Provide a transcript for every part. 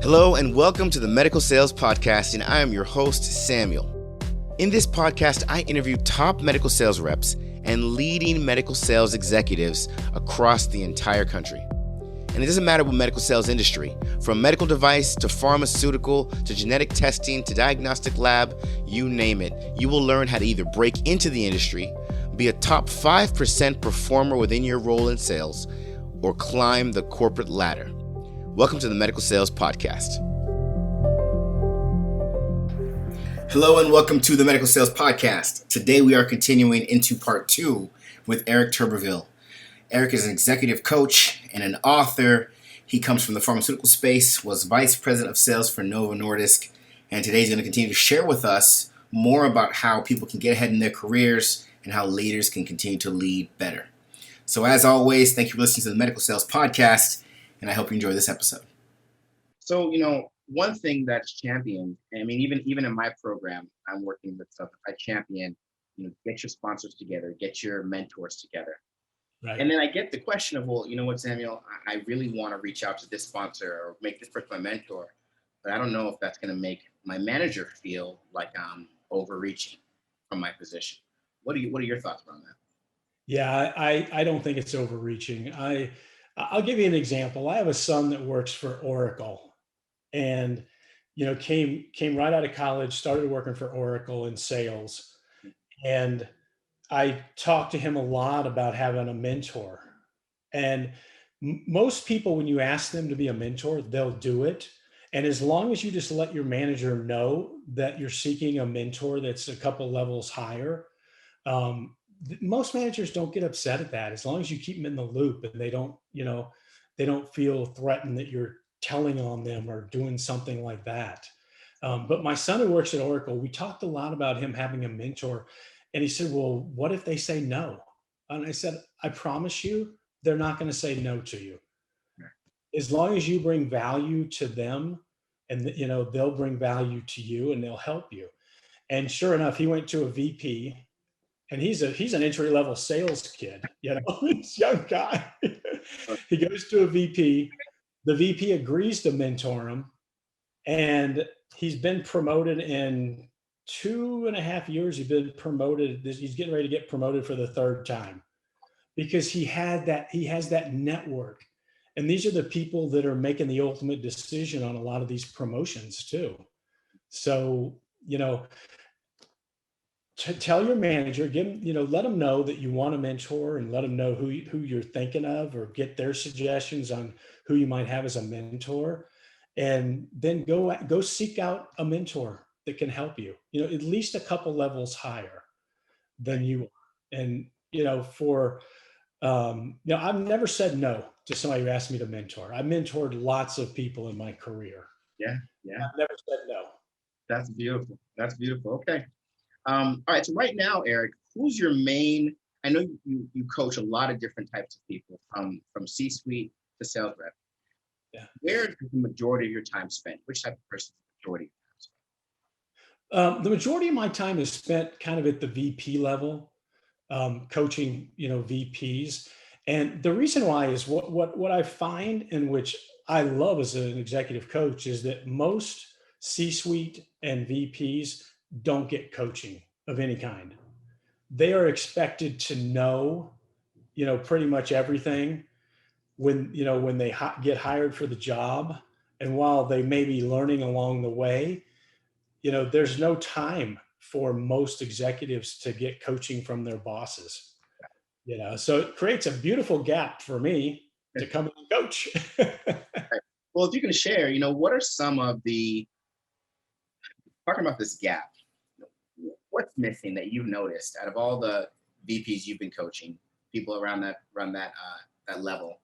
Hello and welcome to the Medical Sales Podcast, and I am your host, Samuel. In this podcast, I interview top medical sales reps and leading medical sales executives across the entire country. And it doesn't matter what medical sales industry, from medical device to pharmaceutical to genetic testing to diagnostic lab, you name it. You will learn how to either break into the industry, be a top 5% performer within your role in sales, or climb the corporate ladder. Welcome to the Medical Sales Podcast. Hello and welcome to the Medical Sales Podcast. Today we are continuing into part 2 with Eric Turbiville. Eric is an executive coach and an author. He comes from the pharmaceutical space, was vice president of sales for Novo Nordisk, and today he's going to continue to share with us more about how people can get ahead in their careers and how leaders can continue to lead better. So as always, thank you for listening to the Medical Sales Podcast, and I hope you enjoy this episode. So, one thing that's championed, I mean, even in my program, I'm working with stuff. I champion, get your sponsors together, get your mentors together. Right. And then I get the question of, well, you know what, Samuel, I really want to reach out to this sponsor or make this person my mentor, but I don't know if that's going to make my manager feel like I'm overreaching from my position. What are your thoughts on that? Yeah, I don't think it's overreaching. I'll give you an example. I have a son that works for Oracle, and came right out of college, started working for Oracle in sales, and I talked to him a lot about having a mentor. And most people, when you ask them to be a mentor, they'll do it. And as long as you just let your manager know that you're seeking a mentor that's a couple levels higher, most managers don't get upset at that, as long as you keep them in the loop and they don't feel threatened that you're telling on them or doing something like that. But my son who works at Oracle, we talked a lot about him having a mentor, and he said, well, what if they say no? And I said, I promise you, they're not going to say no to you. As long as you bring value to them, and they'll bring value to you and they'll help you. And sure enough, he went to a VP. And he's an entry-level sales kid, this young guy. He goes to a VP. The VP agrees to mentor him, and he's been promoted in 2.5 years. He's been promoted. He's getting ready to get promoted for the third time because he has that network. And these are the people that are making the ultimate decision on a lot of these promotions too. So, tell your manager, let them know that you want a mentor, and let them know who you're thinking of, or get their suggestions on who you might have as a mentor, and then go seek out a mentor that can help you, at least a couple levels higher than you are. And, I've never said no to somebody who asked me to mentor. I mentored lots of people in my career. Yeah. I've never said no. That's beautiful. Okay. All right. So right now, Eric, who's your main? I know you coach a lot of different types of people, from C-suite to sales rep. Yeah. Where is the majority of your time spent? Which type of person is the majority of your time spent? The majority of my time is spent kind of at the VP level, coaching, VPs. And the reason why is what I find, and which I love as an executive coach, is that most C-suite and VPs don't get coaching of any kind. They are expected to know, pretty much everything when they get hired for the job. And while they may be learning along the way, there's no time for most executives to get coaching from their bosses, so it creates a beautiful gap for me to come and coach. Well, if you can share, what are some of talking about this gap, what's missing that you've noticed out of all the VPs you've been coaching, people around that level?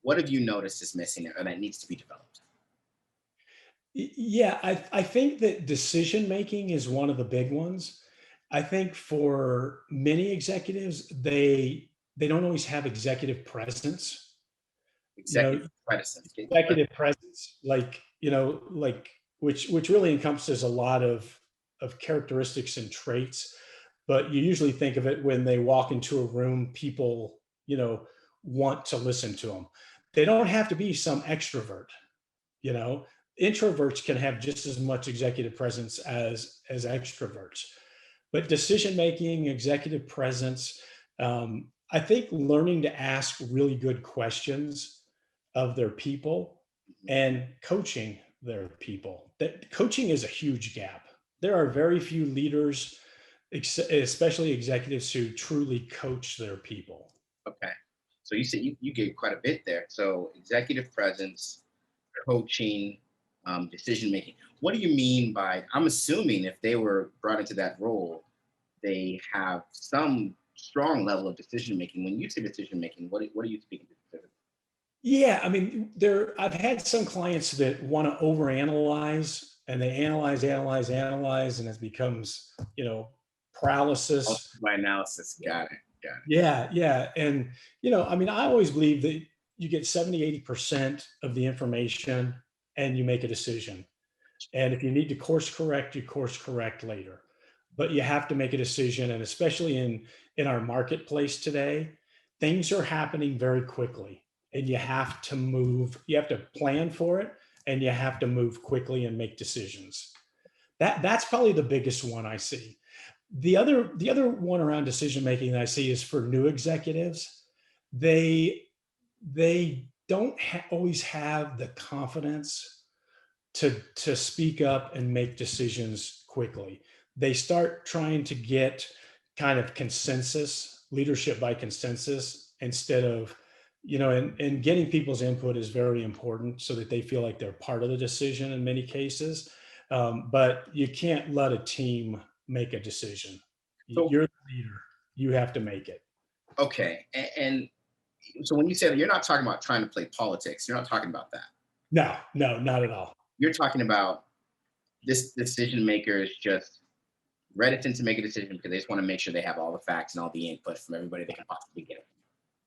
What have you noticed is missing or that needs to be developed? Yeah, I think that decision making is one of the big ones. I think for many executives, they don't always have executive presence. Executive presence, like which really encompasses a lot of characteristics and traits. But you usually think of it when they walk into a room, people, want to listen to them. They don't have to be some extrovert, introverts can have just as much executive presence as extroverts. But decision making, executive presence, I think learning to ask really good questions of their people and coaching their people. That coaching is a huge gap. There are very few leaders, especially executives, who truly coach their people. Okay. So you said you gave quite a bit there. So executive presence, coaching, decision making. What do you mean by? I'm assuming if they were brought into that role, they have some strong level of decision making. When you say decision making, what are you speaking to specifically? Yeah, I mean, I've had some clients that want to overanalyze, and they analyze, analyze, analyze, and it becomes, Oh, paralysis. my analysis. Got it. Got it. Yeah, yeah. And, I mean, I always believe that you get 70, 80% of the information and you make a decision. And if you need to course correct, you course correct later. But you have to make a decision. And especially in our marketplace today, things are happening very quickly. And you have to move, you have to plan for it, and you have to move quickly and make decisions. That's probably the biggest one I see. The other one around decision making that I see is for new executives. They they don't always have the confidence to speak up and make decisions quickly. They start trying to get kind of consensus, leadership by consensus, instead of, and getting people's input is very important so that they feel like they're part of the decision in many cases. But you can't let a team make a decision. So You're the leader. You have to make it. okay, and so when you say that, you're not talking about trying to play politics. You're not talking about that. No, no, not at all. You're talking about this decision maker is just reticent to make a decision because they just want to make sure they have all the facts and all the input from everybody they can possibly get.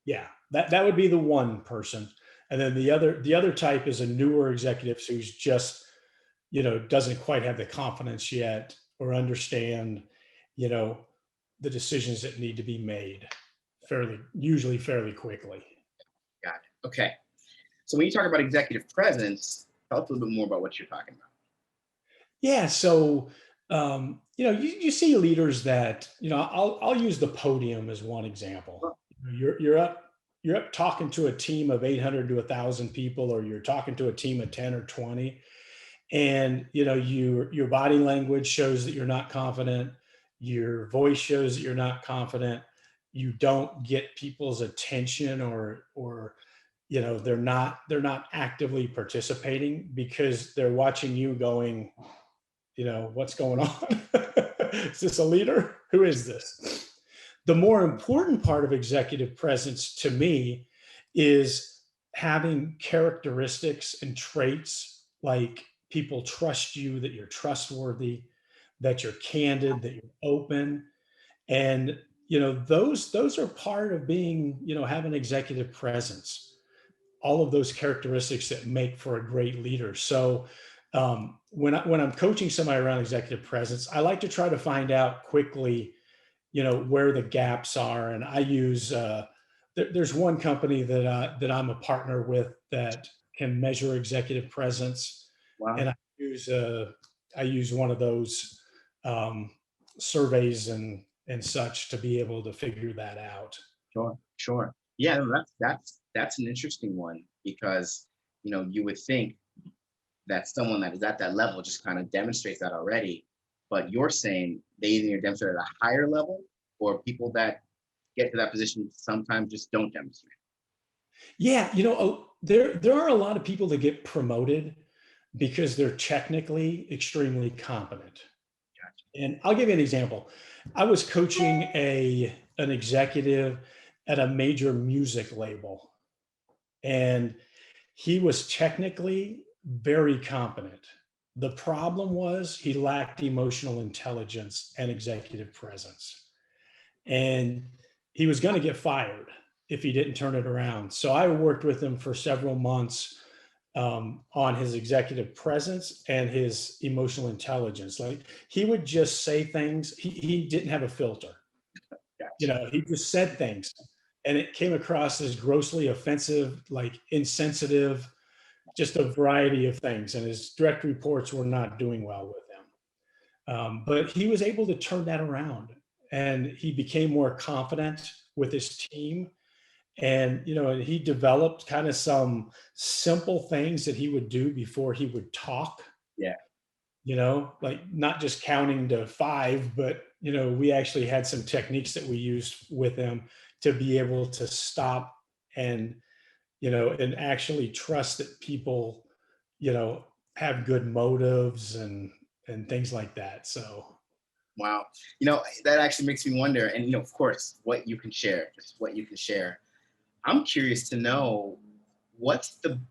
Yeah, that would be the one person. And then the other type is a newer executive who's just, doesn't quite have the confidence yet or understand, you know, the decisions that need to be made usually fairly quickly. Got it. Okay. So when you talk about executive presence, tell us a little bit more about what you're talking about. Yeah. So, you see leaders that, I'll use the podium as one example. Well, You're up talking to a team of 800 to 1,000 people, or you're talking to a team of 10 or 20, and your body language shows that you're not confident. Your voice shows that you're not confident. You don't get people's attention, or they're not actively participating because they're watching you going, what's going on? Is this a leader? Who is this? The more important part of executive presence to me is having characteristics and traits like people trust you, that you're trustworthy, that you're candid, that you're open. And those are part of being, having executive presence, all of those characteristics that make for a great leader. So when I'm coaching somebody around executive presence, I like to try to find out quickly, where the gaps are. And I use there's one company that I'm a partner with that can measure executive presence, wow. and I use one of those um, surveys and such to be able to figure that out. Sure. Sure. Yeah. No, that's an interesting one because you would think that someone that is at that level just kind of demonstrates that already, but you're saying they either demonstrate at a higher level or people that get to that position sometimes just don't demonstrate. Yeah, there are a lot of people that get promoted because they're technically extremely competent. And I'll give you an example. I was coaching an executive at a major music label, and he was technically very competent. The problem was he lacked emotional intelligence and executive presence. And he was going to get fired if he didn't turn it around. So I worked with him for several months on his executive presence and his emotional intelligence. Like, he would just say things. He didn't have a filter. Gotcha. He just said things, and it came across as grossly offensive, like insensitive. just a variety of things. And his direct reports were not doing well with him. But he was able to turn that around, and he became more confident with his team. And, he developed kind of some simple things that he would do before he would talk, Yeah. like not just counting to five, but, we actually had some techniques that we used with him to be able to stop and, and actually trust that people, you know, have good motives and things like that. So, Wow. That actually makes me wonder. And, of course, what you can share, just what you can share. I'm curious to know what's the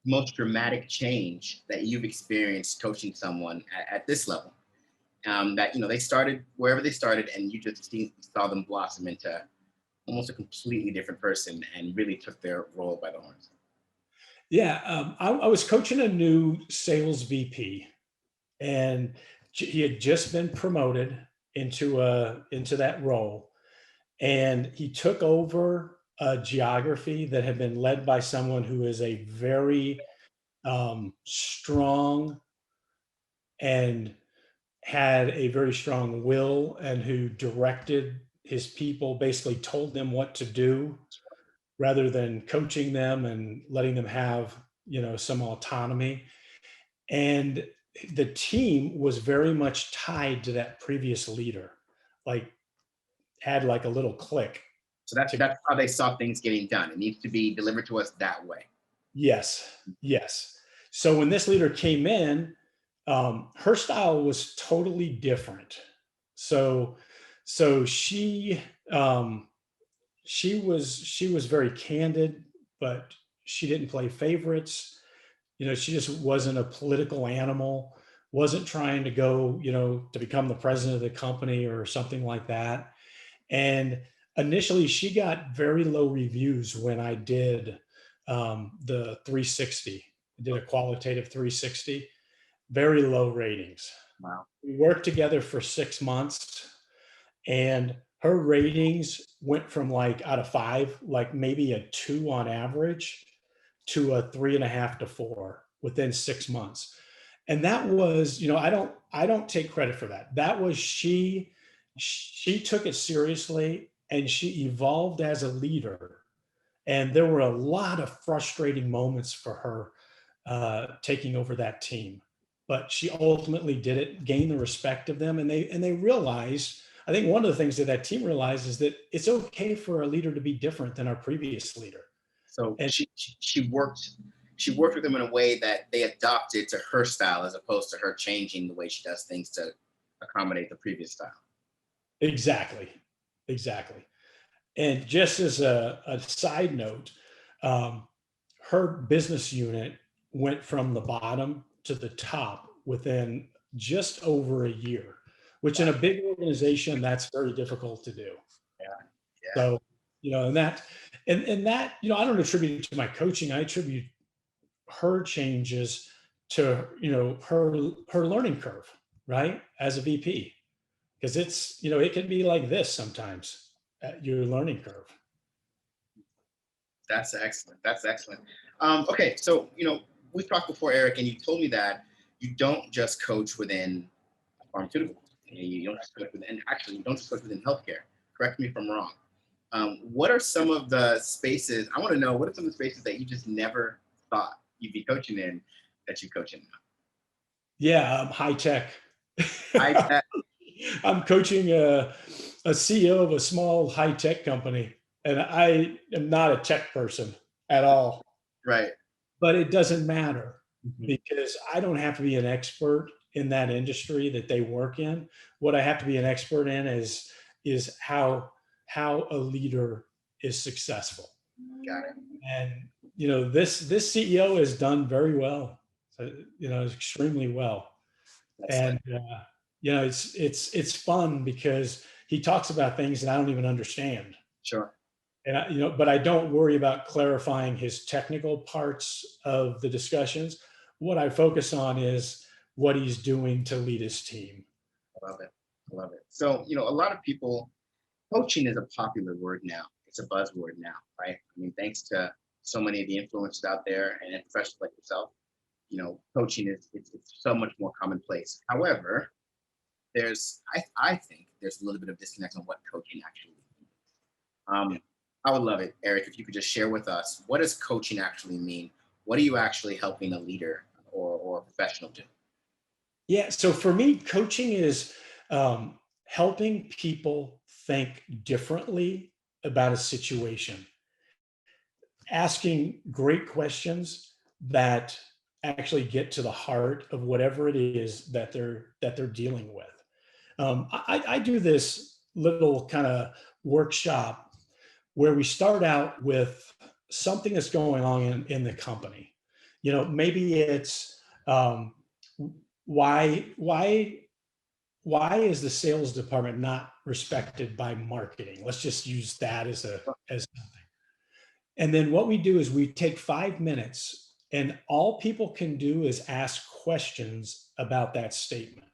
most dramatic change that you've experienced coaching someone at this level. That they started wherever they started, and you just saw them blossom into almost a completely different person, and really took their role by the horns. yeah, I was coaching a new sales VP, and he had just been promoted into that role, and he took over a geography that had been led by someone who is a very strong and had a very strong will, and who directed his people, basically told them what to do rather than coaching them and letting them have some autonomy. And the team was very much tied to that previous leader, like had like a little click. So that's To that's how they saw things getting done. It needs to be delivered to us that way. Yes, yes. So when this leader came in, her style was totally different. So so um, she was very candid, but she didn't play favorites. She just wasn't a political animal, wasn't trying to go, to become the president of the company or something like that. And initially, she got very low reviews when I did the 360. I did a qualitative 360, very low ratings. Wow. We worked together for 6 months, and her ratings went from like out of five, like maybe a two on average, to a 3.5 to 4 within 6 months. And that was, I don't take credit for that. That was she took it seriously, and she evolved as a leader. And there were a lot of frustrating moments for her taking over that team, but she ultimately did it, gained the respect of them, and they realized. I think one of the things that team realized is that it's okay for a leader to be different than our previous leader. So And she worked with them in a way that they adopted to her style, as opposed to her changing the way she does things to accommodate the previous style. exactly, exactly. And just as a side note, um, her business unit went from the bottom to the top within just over a year, which in a big organization, that's very difficult to do. Yeah. Yeah. So, and that, I don't attribute it to my coaching. I attribute her changes to, her learning curve, right? As a VP, because it can be like this sometimes at your learning curve. That's excellent. That's excellent. Okay, so we've talked before, Eric, and you told me that you don't just coach within pharmaceuticals. You don't just coach within, and actually, you don't just coach within healthcare. Correct me if I'm wrong. What are some of the spaces? I want to know, what are some of the spaces that you just never thought you'd be coaching in, that you coach in now? Yeah, high tech. I I'm coaching a CEO of a small high tech company, and I am not a tech person at all. Right. But it doesn't matter, Mhm. because I don't have to be an expert in that industry that they work in. What I have to be an expert in is how a leader is successful. Got it. And this CEO has done very well, extremely well. Excellent. And it's fun because he talks about things that I don't even understand. Sure. And but I don't worry about clarifying his technical parts of the discussions. What I focus on is what he's doing to lead his team. I love it. I love it. So, a lot of people, coaching is a popular word now. It's a buzzword now, right? I mean, thanks to so many of the influencers out there and professionals like yourself, coaching is it's so much more commonplace. However, I think there's a little bit of disconnect on what coaching actually means. Yeah. I would love it, Eric, if you could just share with us, what does coaching actually mean? What are you actually helping a leader or a professional do? Yeah. So for me, coaching is helping people think differently about a situation, asking great questions that actually get to the heart of whatever it is that they're dealing with. I do this little kind of workshop where we start out with something that's going on in the company. Maybe it's why why is the sales department not respected by marketing? Let's just use that as and then what we do is we take 5 minutes and all people can do is ask questions about that statement.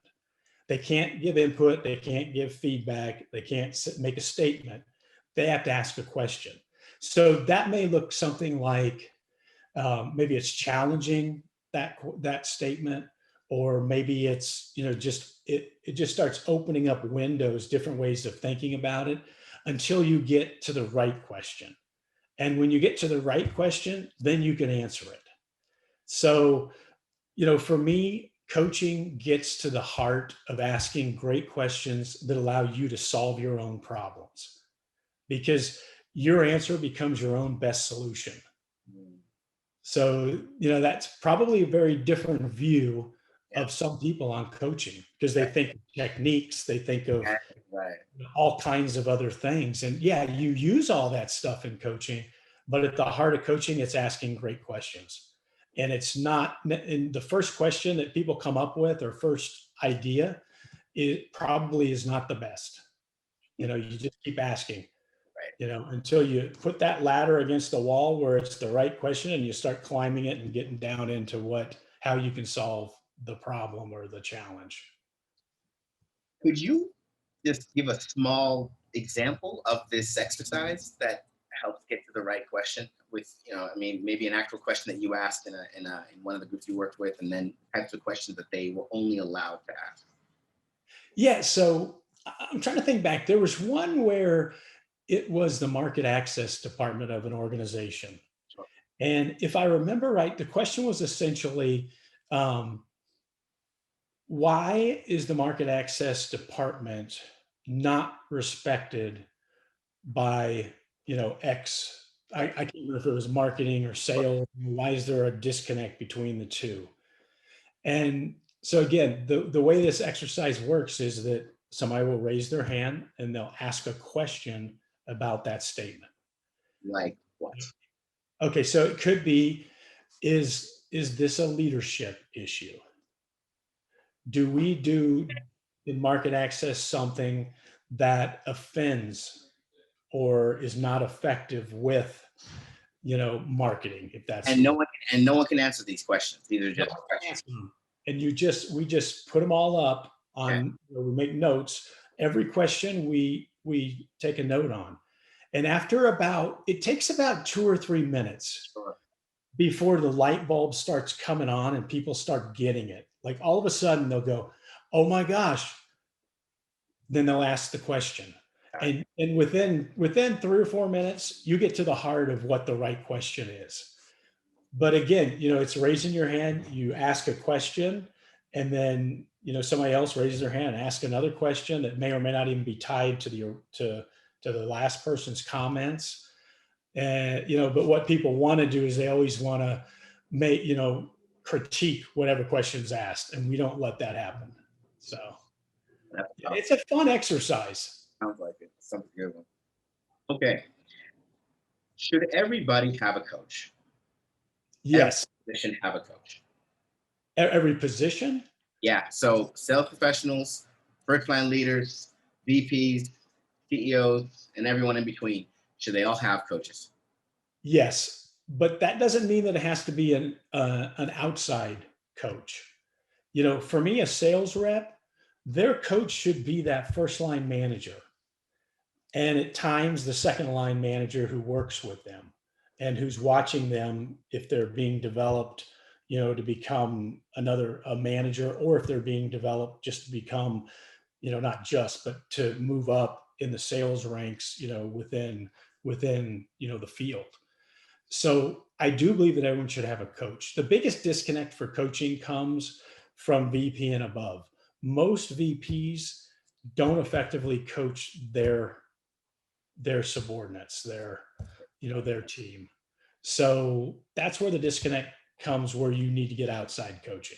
They can't give input, they can't give feedback, they can't make a statement. They have to ask a question. So that may look something like maybe it's challenging that statement, or maybe it's just it just starts opening up windows, different ways of thinking about it until you get to the right question. And when you get to the right question, then you can answer it. So for me, coaching gets to the heart of asking great questions that allow you to solve your own problems because your answer becomes your own best solution. So, that's probably a very different view of some people on coaching because they think of techniques, they think of all kinds of other things. And yeah, you use all that stuff in coaching, but at the heart of coaching, it's asking great questions. And it's not in the first question that people come up with or first idea, it probably is not the best. You just keep asking, until you put that ladder against the wall where it's the right question and you start climbing it and getting down into how you can solve the problem or the challenge. Could you just give a small example of this exercise that helps get to the right question with, maybe an actual question that you asked in one of the groups you worked with, and then types of questions that they were only allowed to ask? Yeah. So I'm trying to think back. There was one where it was the market access department of an organization. Sure. And if I remember right, the question was essentially, why is the market access department not respected by, X? I can't remember if it was marketing or sales. Why is there a disconnect between the two? And so again, the way this exercise works is that somebody will raise their hand and they'll ask a question about that statement. Like what? Okay, so it could be, is this a leadership issue? Do we do in market access something that offends or is not effective with marketing, if that's And no one can answer these questions. These are just questions. And we just put them all up Okay. on, we make notes. Every question we take a note on. And it takes about 2 or 3 minutes Sure. before the light bulb starts coming on and people start getting it. Like all of a sudden they'll go, oh my gosh. Then they'll ask the question. And within 3 or 4 minutes, you get to the heart of what the right question is. But again, it's raising your hand, you ask a question, and then, somebody else raises their hand and asks another question that may or may not even be tied to the last person's comments. And, but what people want to do is they always want to make, critique whatever question's asked, and we don't let that happen. So it's a fun exercise. Sounds like it. Sounds a good one. Okay. Should everybody have a coach? Yes. Every position have a coach. Every position? Yeah. So sales professionals, first line leaders, VPs, CEOs, and everyone in between, should they all have coaches? Yes, but that doesn't mean that it has to be an outside coach. For me, a sales rep, their coach should be that first line manager, and at times the second line manager who works with them. and who's watching them if they're being developed, to become a manager, or if they're being developed just to become, not just, but to move up in the sales ranks, within the field. So I do believe that everyone should have a coach. The biggest disconnect for coaching comes from VP and above. Most VPs don't effectively coach their subordinates, their team. So that's where the disconnect comes, where you need to get outside coaching.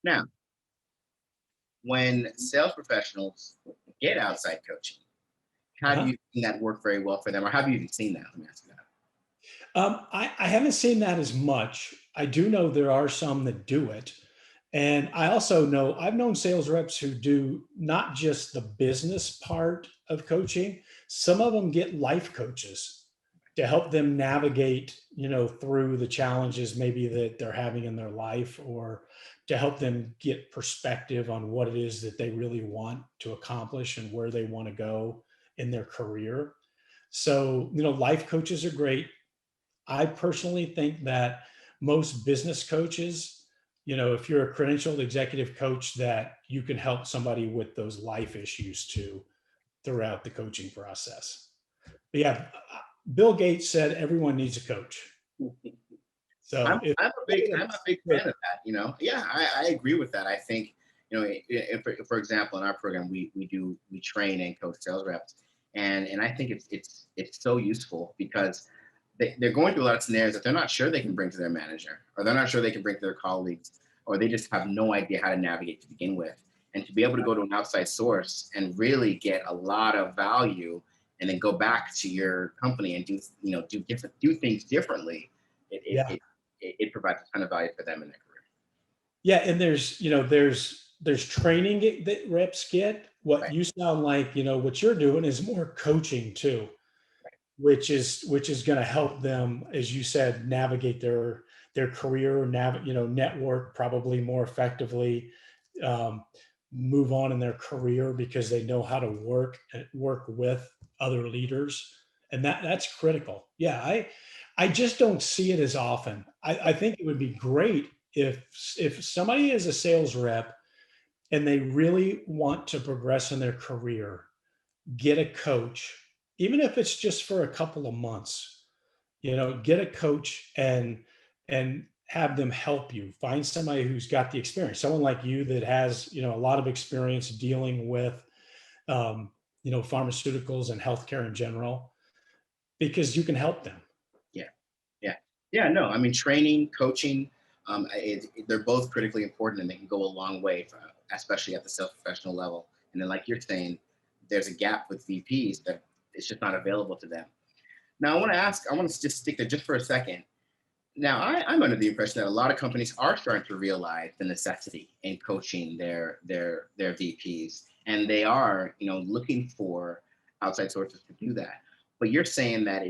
Now, when sales professionals get outside coaching, have you seen that work very well for them, or have you even seen that? Let me ask you that. I haven't seen that as much. I do know there are some that do it. And I also know I've known sales reps who do not just the business part of coaching. Some of them get life coaches to help them navigate, through the challenges maybe that they're having in their life, or to help them get perspective on what it is that they really want to accomplish and where they want to go in their career. So, life coaches are great. I personally think that most business coaches, if you're a credentialed executive coach, that you can help somebody with those life issues too throughout the coaching process. But yeah, Bill Gates said everyone needs a coach. So I'm a big fan of that. Yeah, I agree with that. I think, for example, in our program, we train and coach sales reps, and I think it's so useful because they're going through a lot of scenarios that they're not sure they can bring to their manager, or they're not sure they can bring to their colleagues, or they just have no idea how to navigate to begin with. And to be able to go to an outside source and really get a lot of value, and then go back to your company and do things differently, yeah. it provides a ton of value for them in their career. Yeah, and there's training that reps get. What Right. you sound like, what you're doing is more coaching too, which is going to help them, as you said, navigate their career, network probably more effectively, um, move on in their career because they know how to work with other leaders, and that's critical. Yeah, I just don't see it as often. I think it would be great if somebody is a sales rep and they really want to progress in their career, get a coach, even if it's just for a couple of months, get a coach and have them help you find somebody who's got the experience, someone like you that has, a lot of experience dealing with, pharmaceuticals and healthcare in general, because you can help them. Yeah, yeah, yeah. No, I mean, training, coaching, they're both critically important, and they can go a long way, especially at the sales professional level. And then, like you're saying, there's a gap with VPs that it's just not available to them. Now, I want to just stick there just for a second. Now, I'm under the impression that a lot of companies are starting to realize the necessity in coaching their VPs, and they are, looking for outside sources to do that. But you're saying that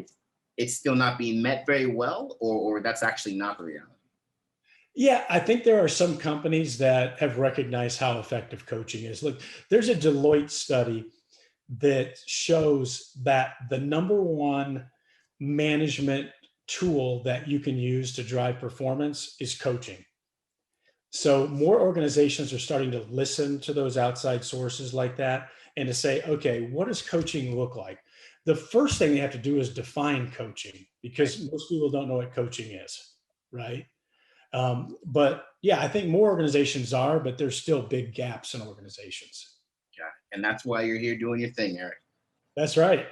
it's still not being met very well, or that's actually not the reality. Yeah, I think there are some companies that have recognized how effective coaching is. Look, there's a Deloitte study that shows that the number one management tool that you can use to drive performance is coaching. So more organizations are starting to listen to those outside sources like that and to say, okay, what does coaching look like? The first thing they have to do is define coaching, Right. because most people don't know what coaching is, right? But yeah, I think more organizations are, but there's still big gaps in organizations. Yeah, and that's why you're here doing your thing, Eric. That's right.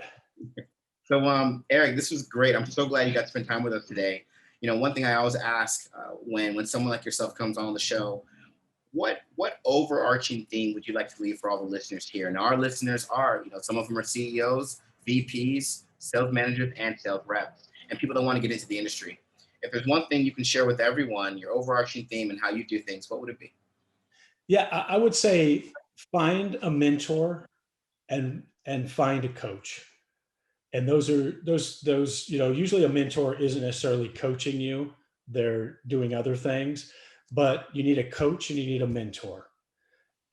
So, Eric, this was great. I'm so glad you got to spend time with us today. One thing I always ask when someone like yourself comes on the show, what overarching theme would you like to leave for all the listeners here? And our listeners are, some of them are CEOs, VPs, sales managers, and sales reps, and people that want to get into the industry. If there's one thing you can share with everyone, your overarching theme and how you do things, what would it be? Yeah, I would say find a mentor and find a coach. And those, usually a mentor isn't necessarily coaching you. They're doing other things, but you need a coach and you need a mentor.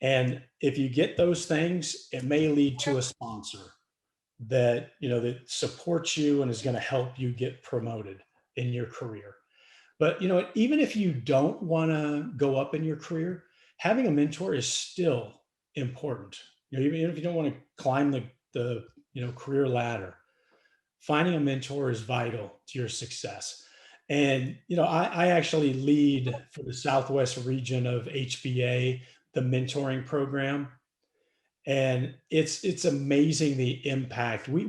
And if you get those things, it may lead to a sponsor. that, that supports you and is going to help you get promoted in your career. But, even if you don't want to go up in your career, having a mentor is still important. Even if you don't want to climb the career ladder, finding a mentor is vital to your success. And, I actually lead for the Southwest region of HBA, the mentoring program. And it's amazing the impact. We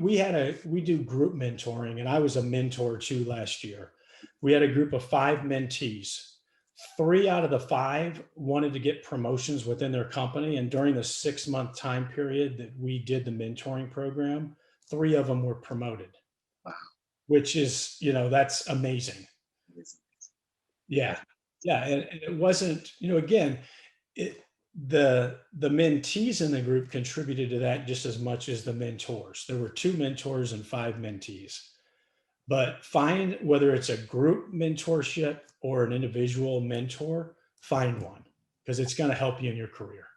do group mentoring, and I was a mentor too last year. We had a group of 5 mentees. 3 out of the 5 wanted to get promotions within their company. And during the 6-month time period that we did the mentoring program, 3 of them were promoted. Wow. Which is, that's amazing. Yeah. Yeah. And it wasn't, again, the mentees in the group contributed to that just as much as the mentors. There were 2 mentors and 5 mentees. But find, whether it's a group mentorship or an individual mentor, find one, because it's going to help you in your career.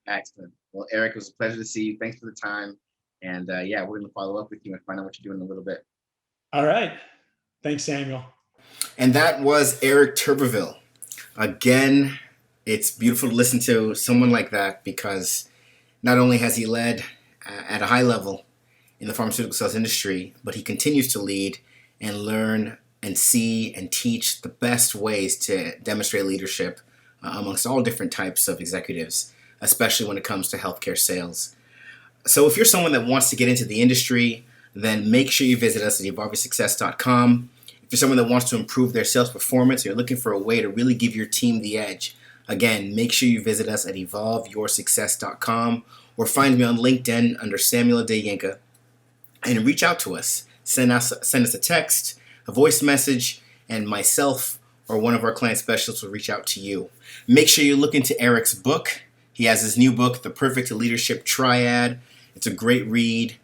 Excellent. Well, Eric, it was a pleasure to see you. Thanks for the time. And we're going to follow up with you and find out what you're doing in a little bit. All right. Thanks, Samuel. And that was Eric Turbiville. Again, it's beautiful to listen to someone like that, because not only has he led at a high level in the pharmaceutical sales industry, but he continues to lead and learn and see and teach the best ways to demonstrate leadership amongst all different types of executives, especially when it comes to healthcare sales. So if you're someone that wants to get into the industry, then make sure you visit us at evolveyoursuccess.com. If you're someone that wants to improve their sales performance, or you're looking for a way to really give your team the edge, again, make sure you visit us at evolveyoursuccess.com, or find me on LinkedIn under Samuel Adeyinka and reach out to us. Send us a text, a voice message, and myself or one of our client specialists will reach out to you. Make sure you look into Eric's book. He has his new book, The Perfect Leadership Triad. It's a great read.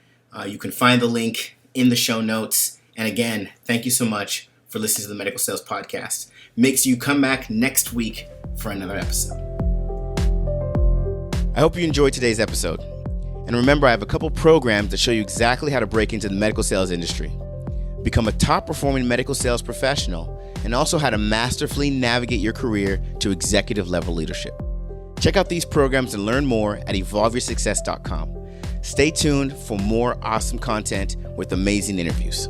You can find the link in the show notes. And again, thank you so much for listening to the Medical Sales Podcast. Make sure you come back next week for another episode. I hope you enjoyed today's episode. And remember, I have a couple programs that show you exactly how to break into the medical sales industry, become a top-performing medical sales professional, and also how to masterfully navigate your career to executive-level leadership. Check out these programs and learn more at evolveyoursuccess.com. Stay tuned for more awesome content with amazing interviews.